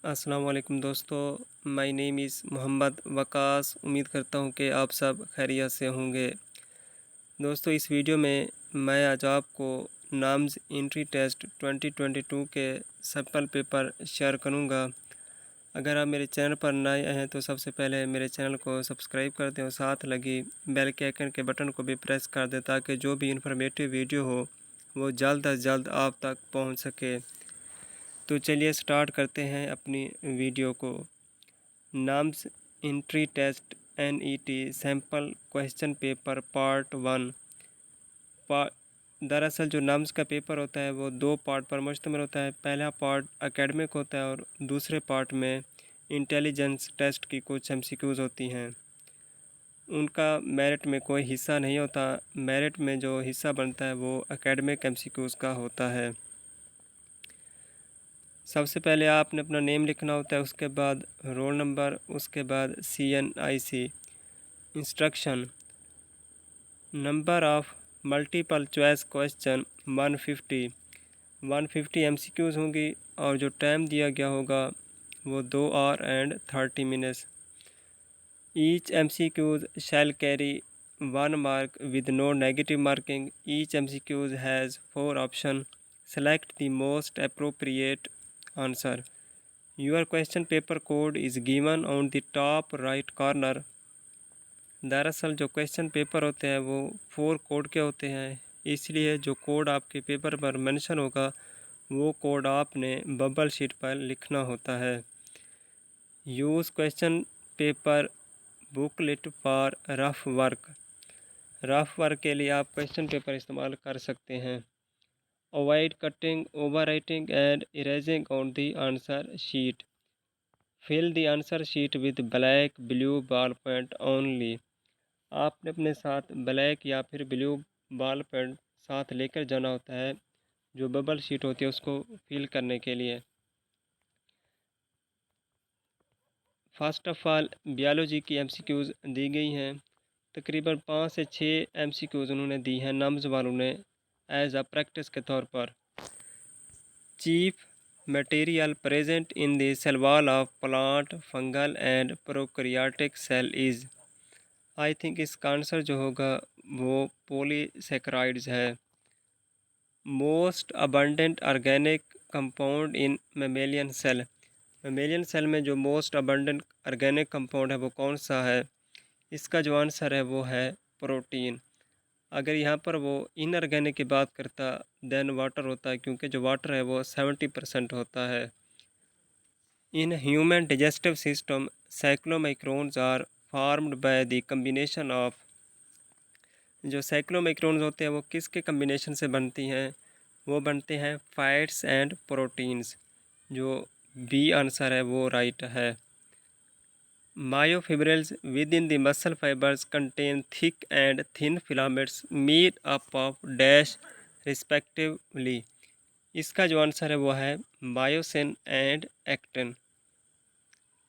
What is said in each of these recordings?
अस्सलाम वालेकुम दोस्तों, my name is Mohammad Waqas. उम्मीद करता हूँ कि आप सब खैरियत से होंगे। दोस्तों, इस वीडियो में मैं आज आपको नाम्स एंट्री टेस्ट 2022 के सैम्पल पेपर शेयर करूँगा। अगर आप मेरे चैनल पर नए हैं तो सबसे पहले मेरे चैनल को सब्सक्राइब कर दें और साथ लगी बेल के आइकन के बटन को भी प्रेस कर दें ताकि जो भी इंफॉर्मेटिव वीडियो हो वो जल्द अज जल्द आप तक पहुँच सके। तो चलिए स्टार्ट करते हैं अपनी वीडियो को। NAMS entry test NET sample question paper part 1। दरअसल जो नाम्स का पेपर होता है वो दो पार्ट पर मुश्तमिल होता है। पहला पार्ट एकेडमिक होता है और दूसरे पार्ट में इंटेलिजेंस टेस्ट की कुछ MCQs होती हैं। उनका मेरिट में कोई हिस्सा नहीं होता। मेरिट में जो हिस्सा बनता है वो एकेडमिक MCQs का होता है। सबसे पहले आपने अपना नेम लिखना होता है, उसके बाद रोल नंबर, उसके बाद CNIC। Instruction: number of multiple choice question 150 MCQs होंगी और जो टाइम दिया गया होगा वो 2 hour and 30 minutes. Each MCQs shall carry 1 mark with no negative marking. Each MCQs has 4 option. Select the most appropriate answer. Your question paper code is given on the top right corner। दरअसल जो question paper होते हैं वो 4 code के होते हैं, इसलिए जो कोड आपके पेपर पर मेंशन होगा वो कोड आपने बबल शीट पर लिखना होता है। Use question paper booklet for rough work. Rough work के लिए आप क्वेश्चन पेपर इस्तेमाल कर सकते हैं। Avoid cutting, overwriting and erasing on the answer sheet. Fill the answer sheet with black blue ball point only. आपने अपने साथ ब्लैक या फिर ब्लू बॉल पेंट साथ लेकर जाना होता है जो बबल शीट होती है उसको फिल करने के लिए। फर्स्ट ऑफ ऑल बायोलॉजी की MCQs दी गई हैं। तकरीबन 5 से 6 MCQs उन्होंने दी हैं नम्स वालों ने एज अ प्रैक्टिस के तौर पर। Chief material present in the cell wall of plant, fungal and prokaryotic cell is. I think इसका आंसर जो होगा वो पॉलीसेकेराइड्स है। Most abundant organic compound in mammalian cell. Mammalian cell में जो मोस्ट अबंडेंट ऑर्गेनिक कंपाउंड है वो कौन सा है? इसका जो आंसर है वो है प्रोटीन। अगर यहाँ पर वो इनऑर्गेनिक की बात करता देन वाटर होता है, क्योंकि जो वाटर है वो 70% होता है। In human digestive system chylomicrons are formed by the combination of. जो साइक्लोमाइक्रोन्स होते हैं वो किसके कम्बिनेशन से बनती हैं? वो बनते हैं फैट्स एंड प्रोटीन्स। जो बी आंसर है वो राइट है। Myofibrils within the muscle fibers contain thick and thin filaments made up of dash respectively। इसका जो आंसर है वो है myosin and actin.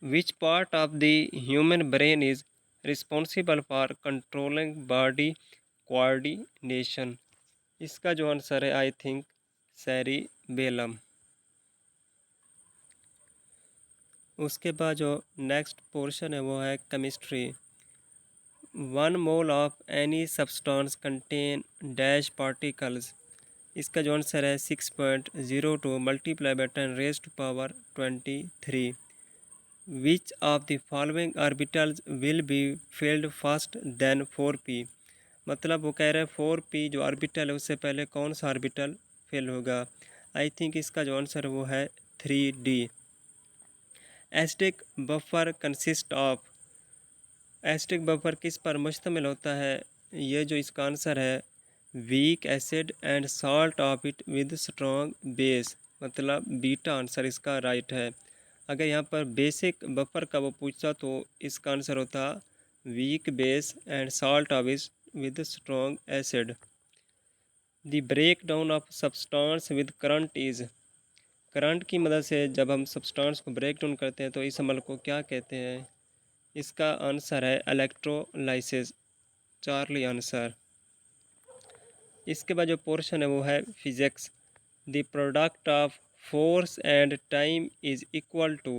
Which part of the human brain is responsible for controlling body coordination? इसका जो answer है I think cerebellum. उसके बाद जो नेक्स्ट पोर्शन है वो है chemistry. 1 mole of any substance contain dash particles. इसका जो आंसर है 6.02 multiply by 10 raise to power 23। Which of the following orbitals will be filled first then 4p। मतलब वो कह रहे हैं 4p जो ऑर्बिटल है उससे पहले कौन सा ऑर्बिटल फिल होगा। आई थिंक इसका जो आंसर वो है 3d। Asterisk buffer consist of. Asterisk buffer किस पर मुश्तमिल होता है? ये जो इसका आंसर है weak acid and salt of it with strong base, मतलब बीटा आंसर इसका राइट है। अगर यहाँ पर बेसिक बफर का वो पूछता तो इसका आंसर होता weak base and salt of it with strong acid. The break down of substance with current is. Current की मदद से जब हम सब्सटेंस को ब्रेक डाउन करते हैं तो इस अमल को क्या कहते हैं? इसका आंसर है इलेक्ट्रोलाइसिस, चार्ली आंसर। इसके बाद जो पोर्शन है वो है physics. The product of force and time is equal to.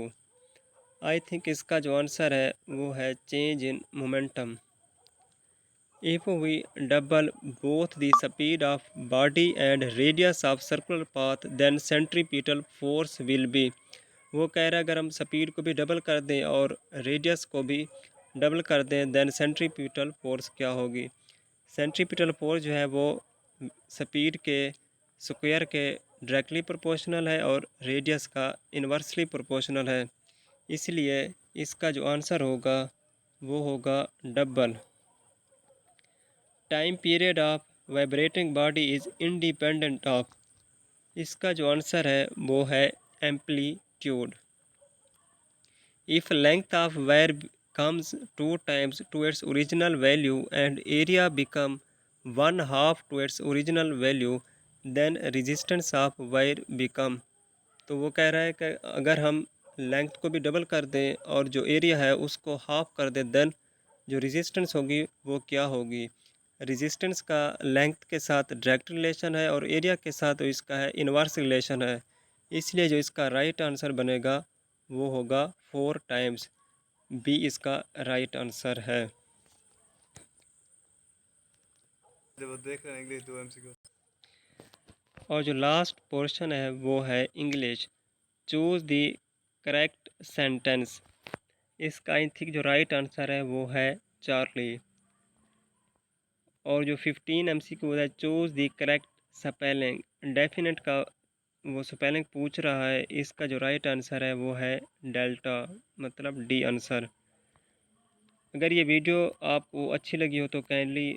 I think इसका जो आंसर है वो है change in momentum. If we double both the speed of body and radius of circular path, then centripetal force will be। वो कह रहा है अगर हम स्पीड को भी डबल कर दें और रेडियस को भी डबल कर दें देन सेंट्रीपिटल फोर्स क्या होगी। सेंट्रीपिटल फोर्स जो है वो स्पीड के स्क्वायर के डायरेक्टली प्रोपोर्शनल है और रेडियस का इन्वर्सली प्रोपोर्शनल है, इसलिए इसका जो आंसर होगा वो होगा double. Time period of vibrating body is independent of. इसका जो आंसर है वो है amplitude. If length of wire comes 2 times to its original value and area become 1/2 to its original value, then resistance of wire become। तो वो कह रहा है कि अगर हम लेंथ को भी डबल कर दें और जो एरिया है उसको हाफ कर दें देन जो रेजिस्टेंस होगी वो क्या होगी। रेजिस्टेंस का लेंथ के साथ डायरेक्ट रिलेशन है और एरिया के साथ इसका है इन्वर्स रिलेशन है, इसलिए जो इसका राइट आंसर बनेगा वो होगा 4 times। बी इसका राइट आंसर है। देख रहे हैं इंग्लिश 2 MCQ। और जो लास्ट पोर्शन है वो है English. Choose the correct sentence. इसका आई थिंक जो राइट आंसर है वो है चार्ली। और जो 15 MCQ है choose the correct spelling. Definite का वो स्पेलिंग पूछ रहा है, इसका जो राइट आंसर है वो है डेल्टा, मतलब डी आंसर। अगर ये वीडियो आपको अच्छी लगी हो तो काइंडली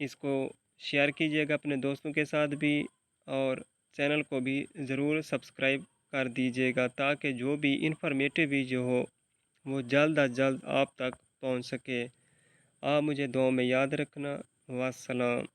इसको शेयर कीजिएगा अपने दोस्तों के साथ भी, और चैनल को भी ज़रूर सब्सक्राइब कर दीजिएगा ताकि जो भी इंफॉर्मेटिव वीडियो हो वो जल्द अज जल्द आप तक पहुंच सके। आप मुझे दुआ में याद रखना। वस्सलाम।